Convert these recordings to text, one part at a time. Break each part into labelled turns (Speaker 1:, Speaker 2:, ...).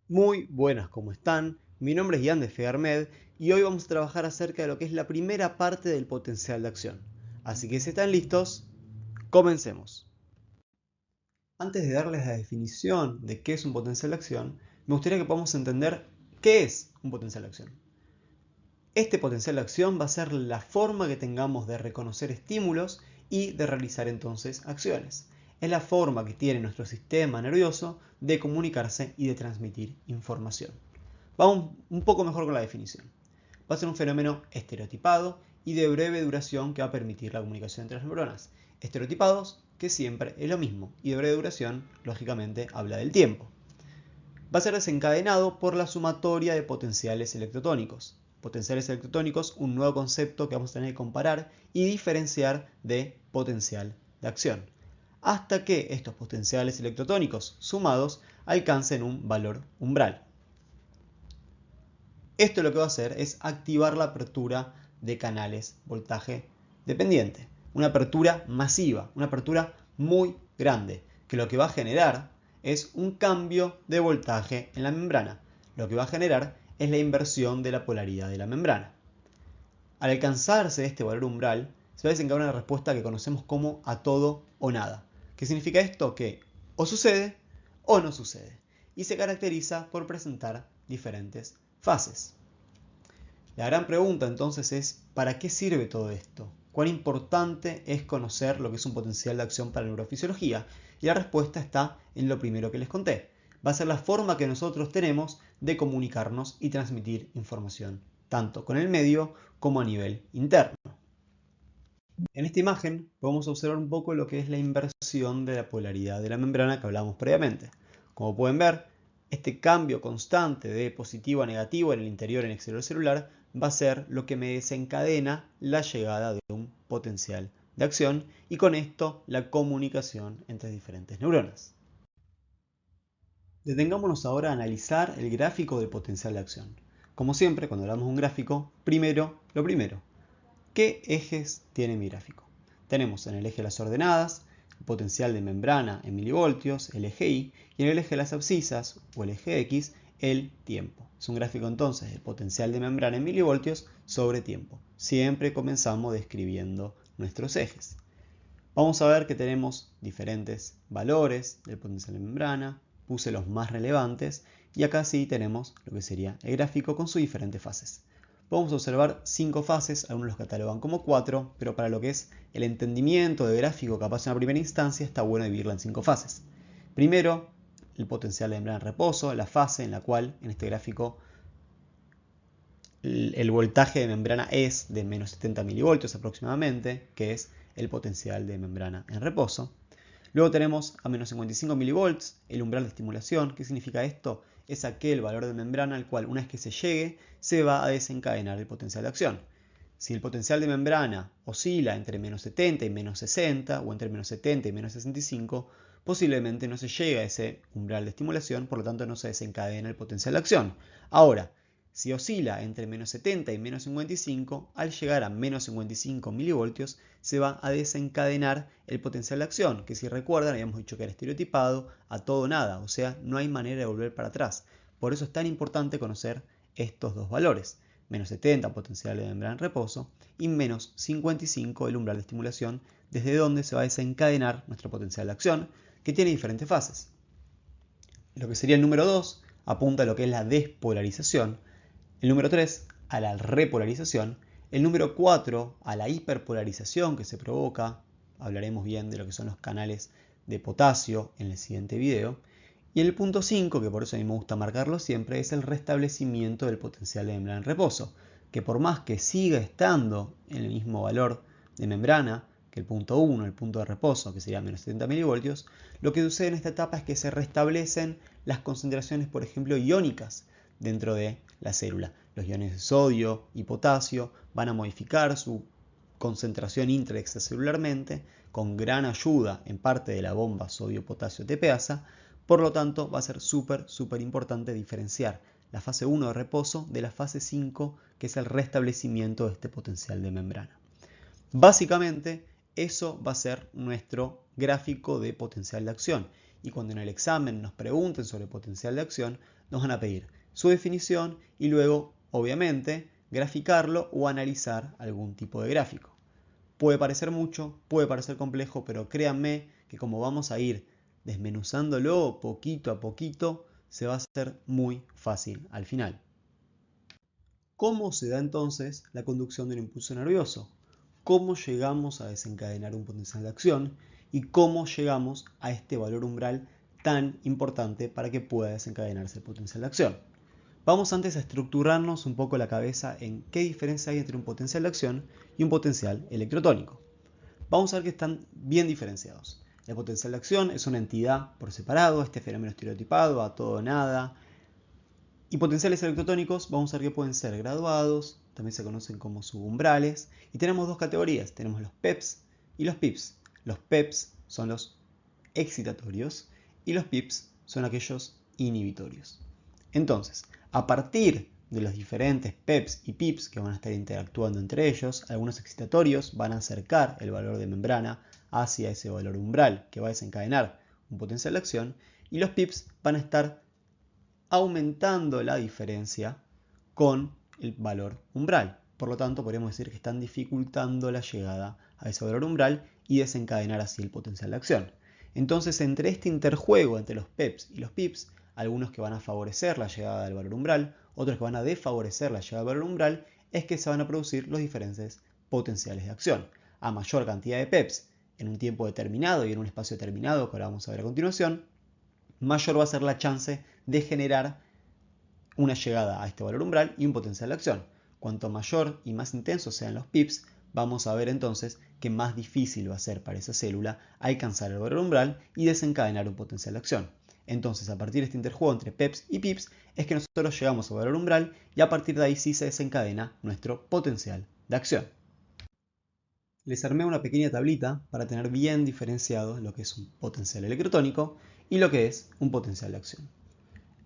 Speaker 1: Muy buenas, ¿cómo están? Mi nombre es Ian de Fearmed y hoy vamos a trabajar acerca de lo que es la primera parte del potencial de acción. Así que si están listos, comencemos. Antes de darles la definición de qué es un potencial de acción, me gustaría que podamos entender qué es un potencial de acción. Este potencial de acción va a ser la forma que tengamos de reconocer estímulos y de realizar entonces acciones. Es la forma que tiene nuestro sistema nervioso de comunicarse y de transmitir información. Vamos un poco mejor con la definición. Va a ser un fenómeno estereotipado y de breve duración que va a permitir la comunicación entre las neuronas. Estereotipados, que siempre es lo mismo, y de breve duración, lógicamente, habla del tiempo. Va a ser desencadenado por la sumatoria de potenciales electrotónicos. Potenciales electrotónicos, un nuevo concepto que vamos a tener que comparar y diferenciar de potencial de acción, hasta que estos potenciales electrotónicos sumados alcancen un valor umbral. Esto lo que va a hacer es activar la apertura de canales voltaje dependiente. Una apertura masiva, una apertura muy grande, que lo que va a generar es un cambio de voltaje en la membrana. Lo que va a generar es la inversión de la polaridad de la membrana. Al alcanzarse este valor umbral, se va a desencadenar una respuesta que conocemos como a todo o nada. ¿Qué significa esto? Que o sucede o no sucede. Y se caracteriza por presentar diferentes fases. La gran pregunta entonces es, ¿para qué sirve todo esto? ¿Cuán importante es conocer lo que es un potencial de acción para la neurofisiología? Y la respuesta está en lo primero que les conté. Va a ser la forma que nosotros tenemos de comunicarnos y transmitir información, tanto con el medio como a nivel interno. En esta imagen podemos observar un poco lo que es la inversión de la polaridad de la membrana que hablábamos previamente. Como pueden ver, este cambio constante de positivo a negativo en el interior y en el exterior celular va a ser lo que me desencadena la llegada de un potencial de acción y con esto la comunicación entre diferentes neuronas. Detengámonos ahora a analizar el gráfico del potencial de acción. Como siempre, cuando hablamos de un gráfico, lo primero, ¿qué ejes tiene mi gráfico? Tenemos en el eje de las ordenadas el potencial de membrana en milivoltios, el eje Y, y en el eje de las abscisas, o el eje X, el tiempo. Es un gráfico entonces del potencial de membrana en milivoltios sobre tiempo. Siempre comenzamos describiendo nuestros ejes. Vamos a ver que tenemos diferentes valores del potencial de membrana, puse los más relevantes, y acá sí tenemos lo que sería el gráfico con sus diferentes fases. Podemos observar 5 fases, algunos los catalogan como 4, pero para lo que es el entendimiento de gráfico capaz en la primera instancia está bueno dividirla en 5 fases. Primero, el potencial de membrana en reposo, la fase en la cual en este gráfico el voltaje de membrana es de menos 70 milivoltios aproximadamente, que es el potencial de membrana en reposo. Luego tenemos a menos 55 milivolts el umbral de estimulación. ¿Qué significa esto? Es aquel valor de membrana al cual una vez que se llegue se va a desencadenar el potencial de acción. Si el potencial de membrana oscila entre menos 70 y menos 60 o entre menos 70 y menos 65, posiblemente no se llegue a ese umbral de estimulación, por lo tanto no se desencadena el potencial de acción. Ahora, si oscila entre menos 70 y menos 55, al llegar a menos 55 milivoltios se va a desencadenar el potencial de acción, que si recuerdan habíamos dicho que era estereotipado a todo o nada, o sea, no hay manera de volver para atrás. Por eso es tan importante conocer estos dos valores. Menos 70 potencial de membrana en reposo y menos 55 el umbral de estimulación, desde donde se va a desencadenar nuestro potencial de acción, que tiene diferentes fases. Lo que sería el número 2 apunta a lo que es la despolarización, el número 3 a la repolarización, el número 4 a la hiperpolarización que se provoca, hablaremos bien de lo que son los canales de potasio en el siguiente video, y el punto 5, que por eso a mí me gusta marcarlo siempre, es el restablecimiento del potencial de membrana en reposo, que por más que siga estando en el mismo valor de membrana que el punto 1, el punto de reposo, que sería menos 70 milivoltios, lo que sucede en esta etapa es que se restablecen las concentraciones, por ejemplo, iónicas dentro de la célula. Los iones de sodio y potasio van a modificar su concentración intra y extracelularmente con gran ayuda en parte de la bomba sodio-potasio TPasa. Por lo tanto, va a ser súper importante diferenciar la fase 1 de reposo de la fase 5, que es el restablecimiento de este potencial de membrana. Básicamente, eso va a ser nuestro gráfico de potencial de acción. y cuando en el examen nos pregunten sobre potencial de acción, nos van a pedir su definición y luego, obviamente, graficarlo o analizar algún tipo de gráfico. Puede parecer mucho, puede parecer complejo, pero créanme que como vamos a ir desmenuzándolo poquito a poquito, se va a hacer muy fácil al final. ¿Cómo se da entonces la conducción de un impulso nervioso? ¿Cómo llegamos a desencadenar un potencial de acción? ¿Y cómo llegamos a este valor umbral tan importante para que pueda desencadenarse el potencial de acción? Vamos antes a estructurarnos un poco la cabeza en qué diferencia hay entre un potencial de acción y un potencial electrotónico. Vamos a ver que están bien diferenciados. El potencial de acción es una entidad por separado, este fenómeno estereotipado, a todo o nada. Y potenciales electrotónicos vamos a ver que pueden ser graduados, también se conocen como subumbrales. Y tenemos dos categorías, tenemos los PEPs y los PIPs. Los PEPs son los excitatorios y los PIPs son aquellos inhibitorios. Entonces, a partir de los diferentes PEPs y PIPs que van a estar interactuando entre ellos, algunos excitatorios van a acercar el valor de membrana hacia ese valor umbral que va a desencadenar un potencial de acción, y los PIPs van a estar aumentando la diferencia con el valor umbral. Por lo tanto, podríamos decir que están dificultando la llegada a ese valor umbral y desencadenar así el potencial de acción. Entonces, entre este interjuego entre los PEPs y los PIPs, algunos que van a favorecer la llegada del valor umbral, otros que van a desfavorecer la llegada del valor umbral, es que se van a producir los diferentes potenciales de acción. A mayor cantidad de PEPs en un tiempo determinado y en un espacio determinado, que ahora vamos a ver a continuación, mayor va a ser la chance de generar una llegada a este valor umbral y un potencial de acción. Cuanto mayor y más intensos sean los PIPs, vamos a ver entonces que más difícil va a ser para esa célula alcanzar el valor umbral y desencadenar un potencial de acción. Entonces, a partir de este interjuego entre PEPs y PIPs, es que nosotros llegamos al valor umbral y a partir de ahí sí se desencadena nuestro potencial de acción. Les armé una pequeña tablita para tener bien diferenciado lo que es un potencial electrotónico y lo que es un potencial de acción.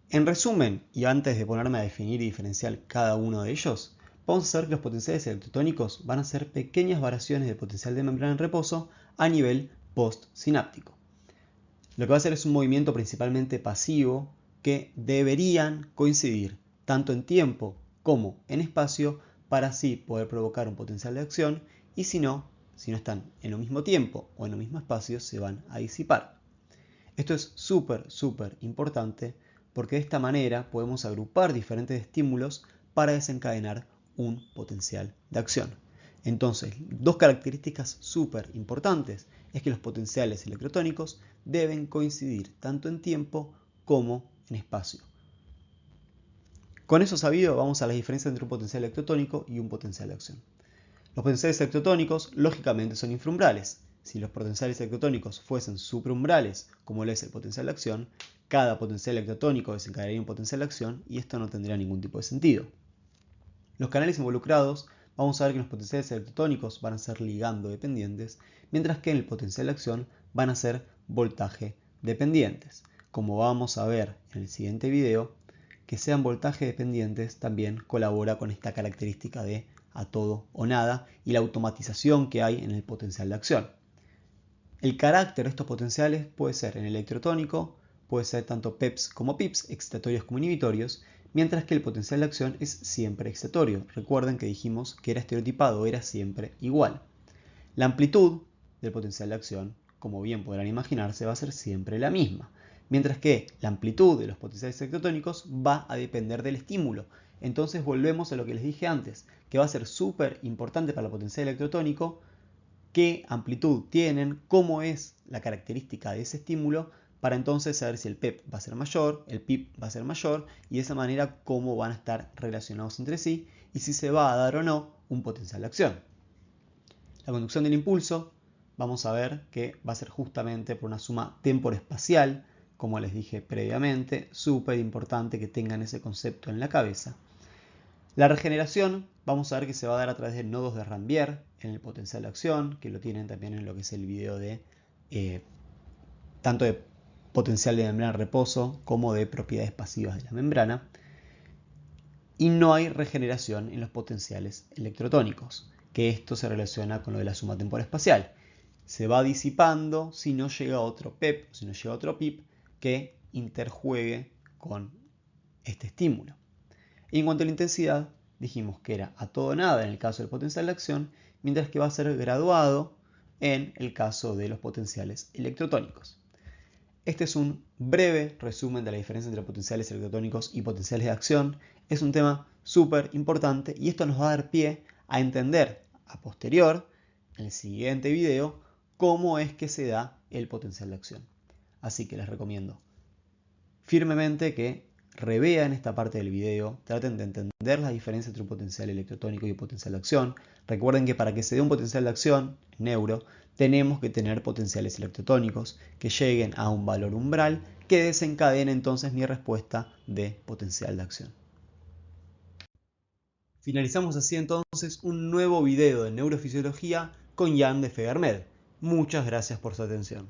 Speaker 1: En resumen, y antes de ponerme a definir y diferenciar cada uno de ellos, vamos a ver que los potenciales electrotónicos van a ser pequeñas variaciones del potencial de membrana en reposo a nivel postsináptico. Lo que va a hacer es un movimiento principalmente pasivo que deberían coincidir tanto en tiempo como en espacio para así poder provocar un potencial de acción, y si no están en el mismo tiempo o en el mismo espacio, se van a disipar. Esto es súper importante porque de esta manera podemos agrupar diferentes estímulos para desencadenar un potencial de acción. Entonces, dos características súper importantes es que los potenciales electrotónicos deben coincidir tanto en tiempo como en espacio. Con eso sabido, vamos a la diferencia entre un potencial electrotónico y un potencial de acción. Los potenciales electrotónicos lógicamente son infraumbrales. Si los potenciales electrotónicos fuesen supraumbrales, como lo es el potencial de acción, cada potencial electrotónico desencadenaría un potencial de acción y esto no tendría ningún tipo de sentido. Los canales involucrados, vamos a ver que los potenciales electrotónicos van a ser ligando dependientes, mientras que en el potencial de acción van a ser voltaje dependientes. Como vamos a ver en el siguiente video, que sean voltaje dependientes también colabora con esta característica de a todo o nada y la automatización que hay en el potencial de acción. El carácter de estos potenciales puede ser en electrotónico, puede ser tanto PEPs como PIPs, excitatorios como inhibitorios, mientras que el potencial de acción es siempre excitatorio. Recuerden que dijimos que era estereotipado, era siempre igual. La amplitud del potencial de acción, como bien podrán imaginarse, va a ser siempre la misma, mientras que la amplitud de los potenciales electrotónicos va a depender del estímulo. Entonces volvemos a lo que les dije antes, que va a ser súper importante para el potencial electrotónico qué amplitud tienen, cómo es la característica de ese estímulo, para entonces saber si el PEP va a ser mayor, el PIP va a ser mayor, y de esa manera cómo van a estar relacionados entre sí y si se va a dar o no un potencial de acción. La conducción del impulso, vamos a ver que va a ser justamente por una suma temporoespacial, como les dije previamente, súper importante que tengan ese concepto en la cabeza. La regeneración, vamos a ver que se va a dar a través de nodos de Ranvier en el potencial de acción, que lo tienen también en lo que es el video de tanto de potencial de membrana en reposo como de propiedades pasivas de la membrana. Y no hay regeneración en los potenciales electrotónicos, que esto se relaciona con lo de la suma temporoespacial. Se va disipando si no llega otro PEP, si no llega otro PIP, que interjuegue con este estímulo. Y en cuanto a la intensidad, dijimos que era a todo o nada en el caso del potencial de acción, mientras que va a ser graduado en el caso de los potenciales electrotónicos. Este es un breve resumen de la diferencia entre potenciales electrotónicos y potenciales de acción. Es un tema súper importante y esto nos va a dar pie a entender a posterior, en el siguiente video, cómo es que se da el potencial de acción. Así que les recomiendo firmemente que revean esta parte del video, traten de entender la diferencia entre un potencial electrotónico y un potencial de acción. Recuerden que para que se dé un potencial de acción neuro, tenemos que tener potenciales electrotónicos que lleguen a un valor umbral que desencadene entonces mi respuesta de potencial de acción. Finalizamos así entonces un nuevo video de neurofisiología con Jan de Fegermed. Muchas gracias por su atención.